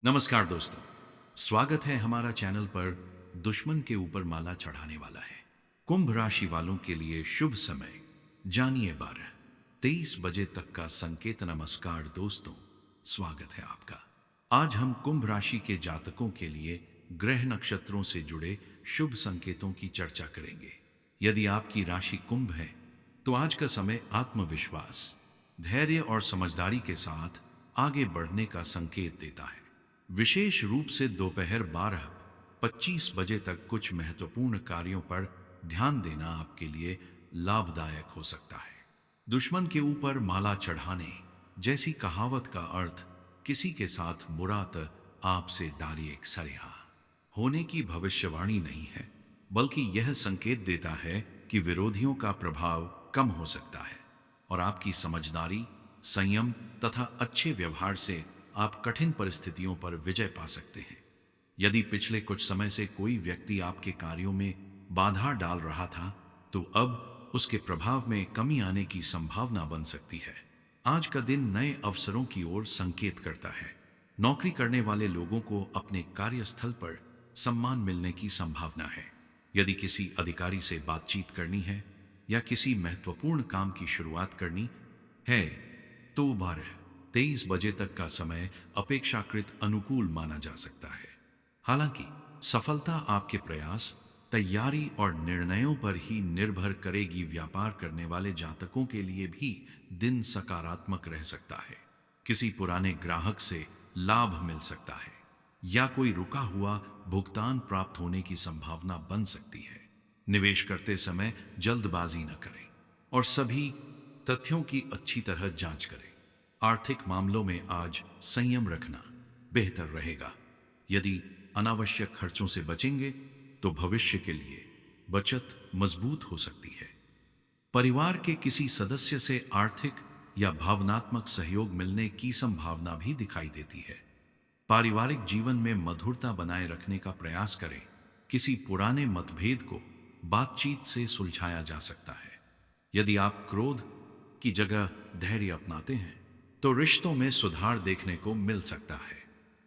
नमस्कार दोस्तों, स्वागत है हमारा चैनल पर। दुश्मन के ऊपर माला चढ़ाने वाला है कुंभ राशि वालों के लिए शुभ समय। जानिए 12:23 बजे तक का संकेत। नमस्कार दोस्तों, स्वागत है आपका। आज हम कुंभ राशि के जातकों के लिए ग्रह नक्षत्रों से जुड़े शुभ संकेतों की चर्चा करेंगे। यदि आपकी राशि कुंभ है तो आज का समय आत्मविश्वास, धैर्य और समझदारी के साथ आगे बढ़ने का संकेत देता है। विशेष रूप से दोपहर 12:25 बजे तक कुछ महत्वपूर्ण कार्यों पर ध्यान देना आपके लिए लाभदायक हो सकता है। दुश्मन के ऊपर माला चढ़ाने जैसी कहावत का अर्थ किसी के साथ बुरा त आपसे दारी एक सरेहा होने की भविष्यवाणी नहीं है, बल्कि यह संकेत देता है कि विरोधियों का प्रभाव कम हो सकता है और आपकी समझदारी, संयम तथा अच्छे व्यवहार से आप कठिन परिस्थितियों पर विजय पा सकते हैं। यदि पिछले कुछ समय से कोई व्यक्ति आपके कार्यों में बाधा डाल रहा था, तो अब उसके प्रभाव में कमी आने की संभावना बन सकती है। आज का दिन नए अवसरों की ओर संकेत करता है। नौकरी करने वाले लोगों को अपने कार्यस्थल पर सम्मान मिलने की संभावना है। यदि किसी अधिकारी से बातचीत करनी है या किसी महत्वपूर्ण काम की शुरुआत करनी है तो 12:23 बजे तक का समय अपेक्षाकृत अनुकूल माना जा सकता है। हालांकि सफलता आपके प्रयास, तैयारी और निर्णयों पर ही निर्भर करेगी। व्यापार करने वाले जातकों के लिए भी दिन सकारात्मक रह सकता है। किसी पुराने ग्राहक से लाभ मिल सकता है या कोई रुका हुआ भुगतान प्राप्त होने की संभावना बन सकती है। निवेश करते समय जल्दबाजी न करें और सभी तथ्यों की अच्छी तरह जांच करें। आर्थिक मामलों में आज संयम रखना बेहतर रहेगा। यदि अनावश्यक खर्चों से बचेंगे तो भविष्य के लिए बचत मजबूत हो सकती है। परिवार के किसी सदस्य से आर्थिक या भावनात्मक सहयोग मिलने की संभावना भी दिखाई देती है। पारिवारिक जीवन में मधुरता बनाए रखने का प्रयास करें। किसी पुराने मतभेद को बातचीत से सुलझाया जा सकता है। यदि आप क्रोध की जगह धैर्य अपनाते हैं तो रिश्तों में सुधार देखने को मिल सकता है।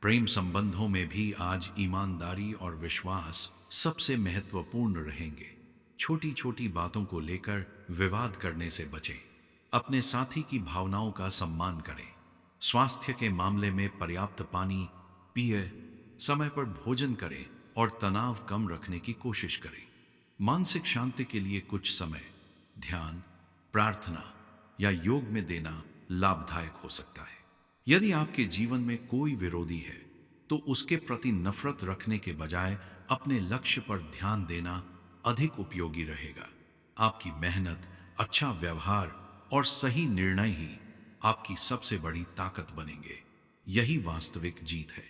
प्रेम संबंधों में भी आज ईमानदारी और विश्वास सबसे महत्वपूर्ण रहेंगे। छोटी छोटी बातों को लेकर विवाद करने से बचें। अपने साथी की भावनाओं का सम्मान करें। स्वास्थ्य के मामले में पर्याप्त पानी पिए, समय पर भोजन करें और तनाव कम रखने की कोशिश करें। मानसिक शांति के लिए कुछ समय ध्यान, प्रार्थना या योग में देना लाभदायक हो सकता है। यदि आपके जीवन में कोई विरोधी है तो उसके प्रति नफरत रखने के बजाय अपने लक्ष्य पर ध्यान देना अधिक उपयोगी रहेगा। आपकी मेहनत, अच्छा व्यवहार और सही निर्णय ही आपकी सबसे बड़ी ताकत बनेंगे। यही वास्तविक जीत है।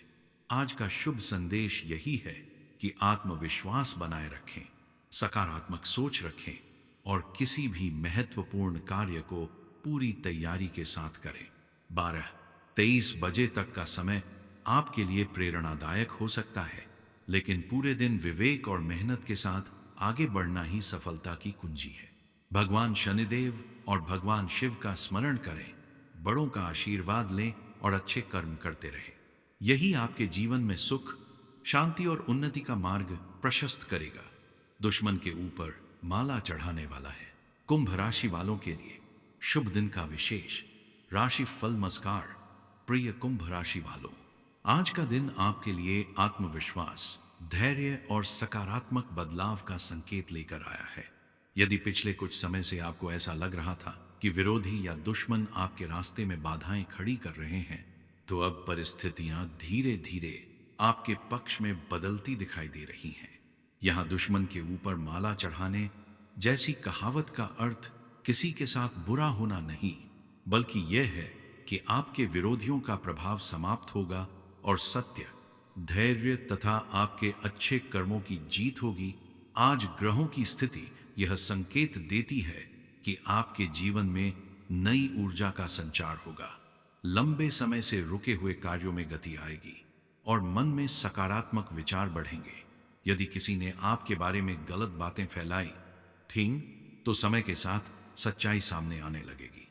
आज का शुभ संदेश यही है कि आत्मविश्वास बनाए रखें, सकारात्मक सोच रखें और किसी भी महत्वपूर्ण कार्य को पूरी तैयारी के साथ करें। 12:23 बजे तक का समय आपके लिए प्रेरणादायक हो सकता है, लेकिन पूरे दिन विवेक और मेहनत के साथ आगे बढ़ना ही सफलता की कुंजी है। भगवान शनिदेव और भगवान शिव का स्मरण करें, बड़ों का आशीर्वाद लें और अच्छे कर्म करते रहें। यही आपके जीवन में सुख, शांति और उन्नति का मार्ग प्रशस्त करेगा। दुश्मन के ऊपर माला चढ़ाने वाला है कुंभ राशि वालों के लिए शुभ दिन का विशेष राशि फल। नमस्कार प्रिय कुंभ राशि वालों, आज का दिन आपके लिए आत्मविश्वास, धैर्य और सकारात्मक बदलाव का संकेत लेकर आया है। यदि पिछले कुछ समय से आपको ऐसा लग रहा था कि विरोधी या दुश्मन आपके रास्ते में बाधाएं खड़ी कर रहे हैं, तो अब परिस्थितियां धीरे धीरे आपके पक्ष में बदलती दिखाई दे रही हैं। यहां दुश्मन के ऊपर माला चढ़ाने जैसी कहावत का अर्थ किसी के साथ बुरा होना नहीं, बल्कि यह है कि आपके विरोधियों का प्रभाव समाप्त होगा और सत्य, धैर्य तथा आपके अच्छे कर्मों की जीत होगी। आज ग्रहों की स्थिति यह संकेत देती है कि आपके जीवन में नई ऊर्जा का संचार होगा। लंबे समय से रुके हुए कार्यों में गति आएगी और मन में सकारात्मक विचार बढ़ेंगे। यदि किसी ने आपके बारे में गलत बातें फैलाई थीं, तो समय के साथ सच्चाई सामने आने लगेगी।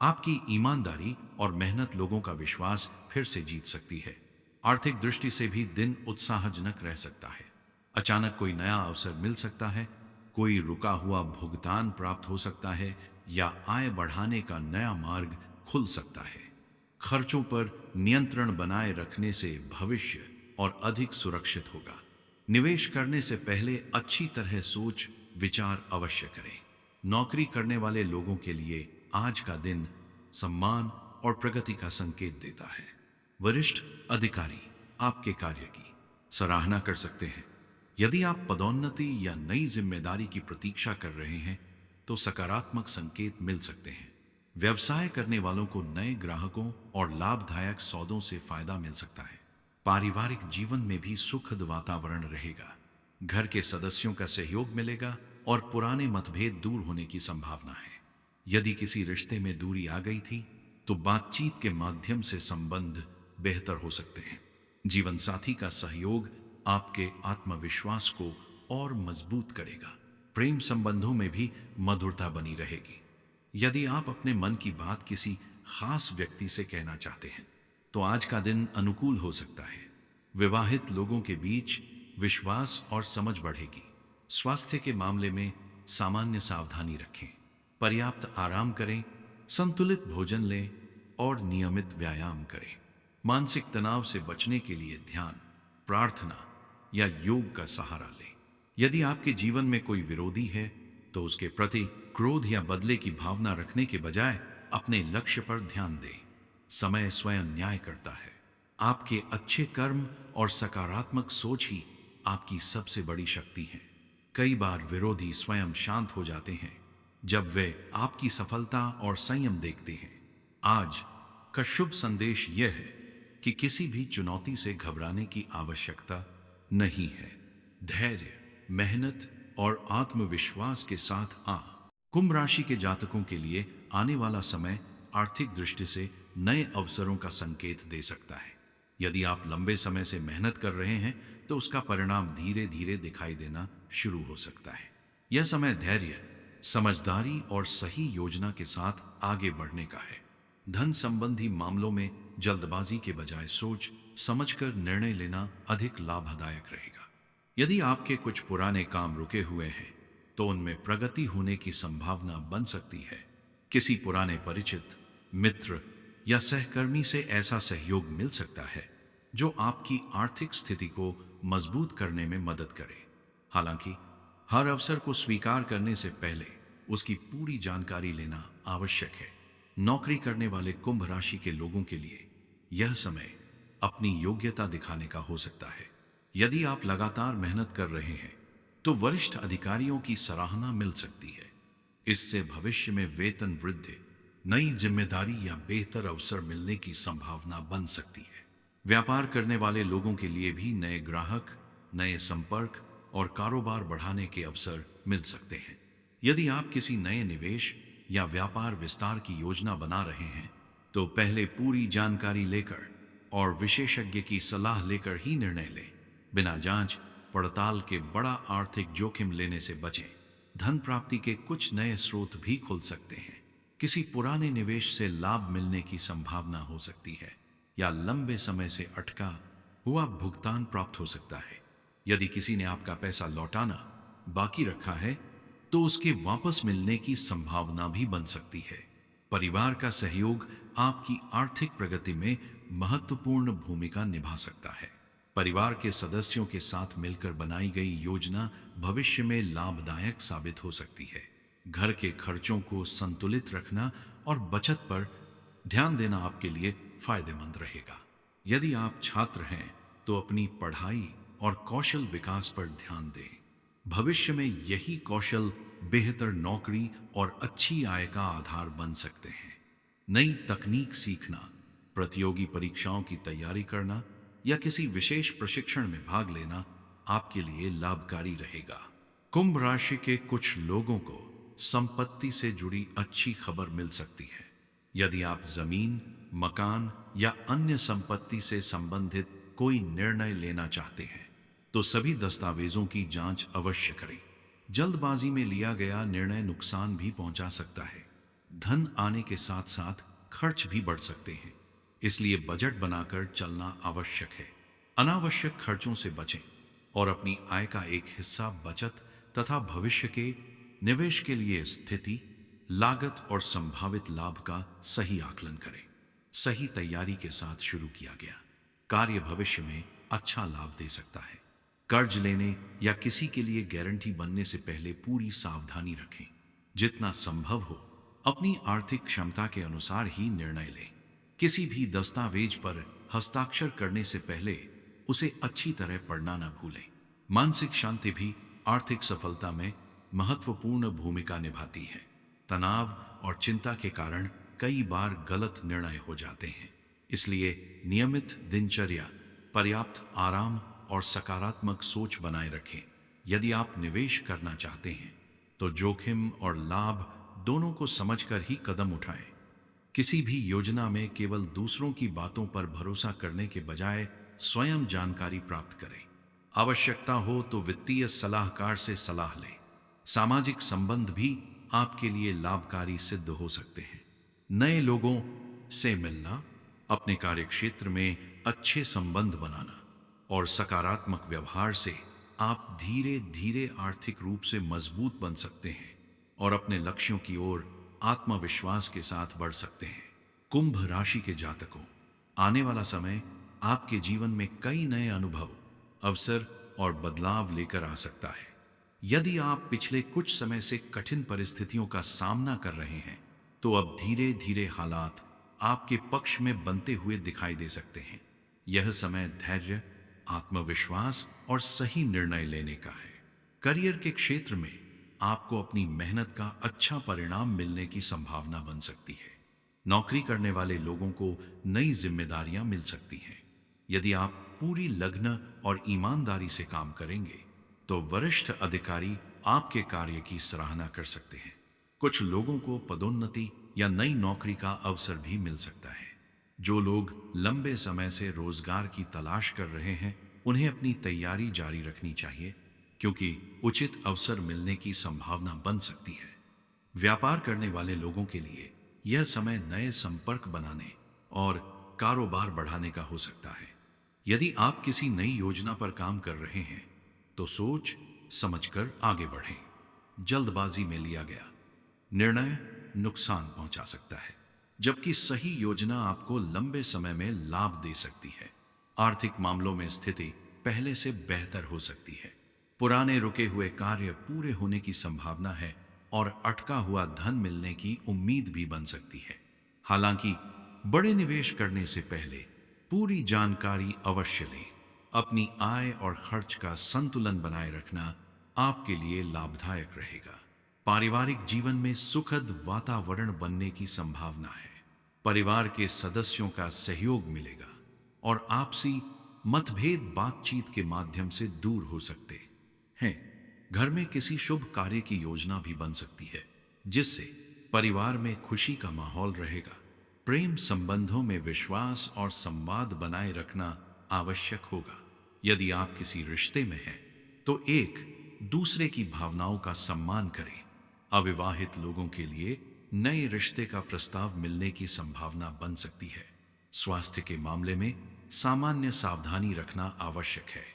आपकी ईमानदारी और मेहनत लोगों का विश्वास फिर से जीत सकती है। आर्थिक दृष्टि से भी दिन उत्साहजनक रह सकता है। अचानक कोई नया अवसर मिल सकता है, कोई रुका हुआ भुगतान प्राप्त हो सकता है या आय बढ़ाने का नया मार्ग खुल सकता है। खर्चों पर नियंत्रण बनाए रखने से भविष्य और अधिक सुरक्षित होगा। निवेश करने से पहले अच्छी तरह सोच विचार अवश्य करें। नौकरी करने वाले लोगों के लिए आज का दिन सम्मान और प्रगति का संकेत देता है। वरिष्ठ अधिकारी आपके कार्य की सराहना कर सकते हैं। यदि आप पदोन्नति या नई जिम्मेदारी की प्रतीक्षा कर रहे हैं तो सकारात्मक संकेत मिल सकते हैं। व्यवसाय करने वालों को नए ग्राहकों और लाभदायक सौदों से फायदा मिल सकता है। पारिवारिक जीवन में भी सुखद वातावरण रहेगा। घर के सदस्यों का सहयोग मिलेगा और पुराने मतभेद दूर होने की संभावना है। यदि किसी रिश्ते में दूरी आ गई थी तो बातचीत के माध्यम से संबंध बेहतर हो सकते हैं। जीवन साथी का सहयोग आपके आत्मविश्वास को और मजबूत करेगा। प्रेम संबंधों में भी मधुरता बनी रहेगी। यदि आप अपने मन की बात किसी खास व्यक्ति से कहना चाहते हैं तो आज का दिन अनुकूल हो सकता है। विवाहित लोगों के बीच विश्वास और समझ बढ़ेगी। स्वास्थ्य के मामले में सामान्य सावधानी रखें। पर्याप्त आराम करें, संतुलित भोजन लें और नियमित व्यायाम करें। मानसिक तनाव से बचने के लिए ध्यान, प्रार्थना या योग का सहारा लें। यदि आपके जीवन में कोई विरोधी है तो उसके प्रति क्रोध या बदले की भावना रखने के बजाय अपने लक्ष्य पर ध्यान दें। समय स्वयं न्याय करता है। आपके अच्छे कर्म और सकारात्मक सोच ही आपकी सबसे बड़ी शक्ति है। कई बार विरोधी स्वयं शांत हो जाते हैं जब वे आपकी सफलता और संयम देखते हैं। आज का शुभ संदेश यह है कि किसी भी चुनौती से घबराने की आवश्यकता नहीं है। धैर्य, मेहनत और आत्मविश्वास के साथ कुंभ राशि के जातकों के लिए आने वाला समय आर्थिक दृष्टि से नए अवसरों का संकेत दे सकता है। यदि आप लंबे समय से मेहनत कर रहे हैं तो उसका परिणाम धीरे धीरे दिखाई देना शुरू हो सकता है। यह समय धैर्य, समझदारी और सही योजना के साथ आगे बढ़ने का है। धन संबंधी मामलों में जल्दबाजी के बजाय सोच समझकर निर्णय लेना अधिक लाभदायक रहेगा। यदि आपके कुछ पुराने काम रुके हुए हैं तो उनमें प्रगति होने की संभावना बन सकती है। किसी पुराने परिचित, मित्र या सहकर्मी से ऐसा सहयोग मिल सकता है जो आपकी आर्थिक स्थिति को मजबूत करने में मदद करे। हालांकि हर अवसर को स्वीकार करने से पहले उसकी पूरी जानकारी लेना आवश्यक है। नौकरी करने वाले कुंभ राशि के लोगों के लिए यह समय अपनी योग्यता दिखाने का हो सकता है। यदि आप लगातार मेहनत कर रहे हैं तो वरिष्ठ अधिकारियों की सराहना मिल सकती है। इससे भविष्य में वेतन वृद्धि, नई जिम्मेदारी या बेहतर अवसर मिलने की संभावना बन सकती है। व्यापार करने वाले लोगों के लिए भी नए ग्राहक, नए संपर्क और कारोबार बढ़ाने के अवसर मिल सकते हैं। यदि आप किसी नए निवेश या व्यापार विस्तार की योजना बना रहे हैं तो पहले पूरी जानकारी लेकर और विशेषज्ञ की सलाह लेकर ही निर्णय लें। बिना जांच पड़ताल के बड़ा आर्थिक जोखिम लेने से बचें। धन प्राप्ति के कुछ नए स्रोत भी खुल सकते हैं। किसी पुराने निवेश से लाभ मिलने की संभावना हो सकती है या लंबे समय से अटका हुआ भुगतान प्राप्त हो सकता है। यदि किसी ने आपका पैसा लौटाना बाकी रखा है तो उसके वापस मिलने की संभावना भी बन सकती है। परिवार का सहयोग आपकी आर्थिक प्रगति में महत्वपूर्ण भूमिका निभा सकता है। परिवार के सदस्यों के साथ मिलकर बनाई गई योजना भविष्य में लाभदायक साबित हो सकती है। घर के खर्चों को संतुलित रखना और बचत पर ध्यान देना आपके लिए फायदेमंद रहेगा। यदि आप छात्र हैं तो अपनी पढ़ाई और कौशल विकास पर ध्यान दें। भविष्य में यही कौशल बेहतर नौकरी और अच्छी आय का आधार बन सकते हैं। नई तकनीक सीखना, प्रतियोगी परीक्षाओं की तैयारी करना या किसी विशेष प्रशिक्षण में भाग लेना आपके लिए लाभकारी रहेगा। कुंभ राशि के कुछ लोगों को संपत्ति से जुड़ी अच्छी खबर मिल सकती है। यदि आप जमीन, मकान या अन्य संपत्ति से संबंधित कोई निर्णय लेना चाहते हैं तो सभी दस्तावेजों की जांच अवश्य करें। जल्दबाजी में लिया गया निर्णय नुकसान भी पहुंचा सकता है। धन आने के साथ साथ खर्च भी बढ़ सकते हैं, इसलिए बजट बनाकर चलना आवश्यक है। अनावश्यक खर्चों से बचें और अपनी आय का एक हिस्सा बचत तथा भविष्य के निवेश के लिए स्थिति, लागत और संभावित लाभ का सही आकलन करें। सही तैयारी के साथ शुरू किया गया कार्य भविष्य में अच्छा लाभ दे सकता है। कर्ज लेने या किसी के लिए गारंटी बनने से पहले पूरी सावधानी रखें। जितना संभव हो अपनी आर्थिक क्षमता के अनुसार ही निर्णय लें। किसी भी दस्तावेज पर हस्ताक्षर करने से पहले उसे अच्छी तरह पढ़ना न भूलें। मानसिक शांति भी आर्थिक सफलता में महत्वपूर्ण भूमिका निभाती है। तनाव और चिंता के कारण कई बार गलत निर्णय हो जाते हैं। इसलिए नियमित दिनचर्या, पर्याप्त आराम और सकारात्मक सोच बनाए रखें। यदि आप निवेश करना चाहते हैं तो जोखिम और लाभ दोनों को समझकर ही कदम उठाएं। किसी भी योजना में केवल दूसरों की बातों पर भरोसा करने के बजाय स्वयं जानकारी प्राप्त करें। आवश्यकता हो तो वित्तीय सलाहकार से सलाह लें। सामाजिक संबंध भी आपके लिए लाभकारी सिद्ध हो सकते हैं। नए लोगों से मिलना, अपने कार्यक्षेत्र में अच्छे संबंध बनाना और सकारात्मक व्यवहार से आप धीरे धीरे आर्थिक रूप से मजबूत बन सकते हैं और अपने लक्ष्यों की ओर आत्मविश्वास के साथ बढ़ सकते हैं। कुंभ राशि के जातकों, आने वाला समय आपके जीवन में कई नए अनुभव, अवसर और बदलाव लेकर आ सकता है। यदि आप पिछले कुछ समय से कठिन परिस्थितियों का सामना कर रहे हैं तो अब धीरे धीरे हालात आपके पक्ष में बनते हुए दिखाई दे सकते हैं। यह समय धैर्य, आत्मविश्वास और सही निर्णय लेने का है। करियर के क्षेत्र में आपको अपनी मेहनत का अच्छा परिणाम मिलने की संभावना बन सकती है। नौकरी करने वाले लोगों को नई जिम्मेदारियां मिल सकती हैं। यदि आप पूरी लगन और ईमानदारी से काम करेंगे तो वरिष्ठ अधिकारी आपके कार्य की सराहना कर सकते हैं। कुछ लोगों को पदोन्नति या नई नौकरी का अवसर भी मिल सकता है। जो लोग लंबे समय से रोजगार की तलाश कर रहे हैं उन्हें अपनी तैयारी जारी रखनी चाहिए, क्योंकि उचित अवसर मिलने की संभावना बन सकती है। व्यापार करने वाले लोगों के लिए यह समय नए संपर्क बनाने और कारोबार बढ़ाने का हो सकता है। यदि आप किसी नई योजना पर काम कर रहे हैं तो सोच समझकर आगे बढ़ें। जल्दबाजी में लिया गया निर्णय नुकसान पहुंचा सकता है, जबकि सही योजना आपको लंबे समय में लाभ दे सकती है। आर्थिक मामलों में स्थिति पहले से बेहतर हो सकती है। पुराने रुके हुए कार्य पूरे होने की संभावना है और अटका हुआ धन मिलने की उम्मीद भी बन सकती है। हालांकि बड़े निवेश करने से पहले पूरी जानकारी अवश्य लें। अपनी आय और खर्च का संतुलन बनाए रखना आपके लिए लाभदायक रहेगा। पारिवारिक जीवन में सुखद वातावरण बनने की संभावना है। परिवार के सदस्यों का सहयोग मिलेगा और आपसी मतभेद बातचीत के माध्यम से दूर हो सकते हैं। घर में किसी शुभ कार्य की योजना भी बन सकती है, जिससे परिवार में खुशी का माहौल रहेगा। प्रेम संबंधों में विश्वास और संवाद बनाए रखना आवश्यक होगा। यदि आप किसी रिश्ते में हैं तो एक दूसरे की भावनाओं का सम्मान करें। अविवाहित लोगों के लिए नए रिश्ते का प्रस्ताव मिलने की संभावना बन सकती है। स्वास्थ्य के मामले में सामान्य सावधानी रखना आवश्यक है।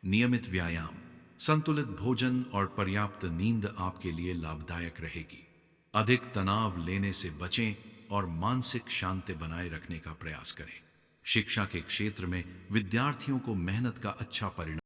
नियमित व्यायाम, संतुलित भोजन और पर्याप्त नींद आपके लिए लाभदायक रहेगी। अधिक तनाव लेने से बचें और मानसिक शांति बनाए रखने का प्रयास करें। शिक्षा के क्षेत्र में विद्यार्थियों को मेहनत का अच्छा परिणाम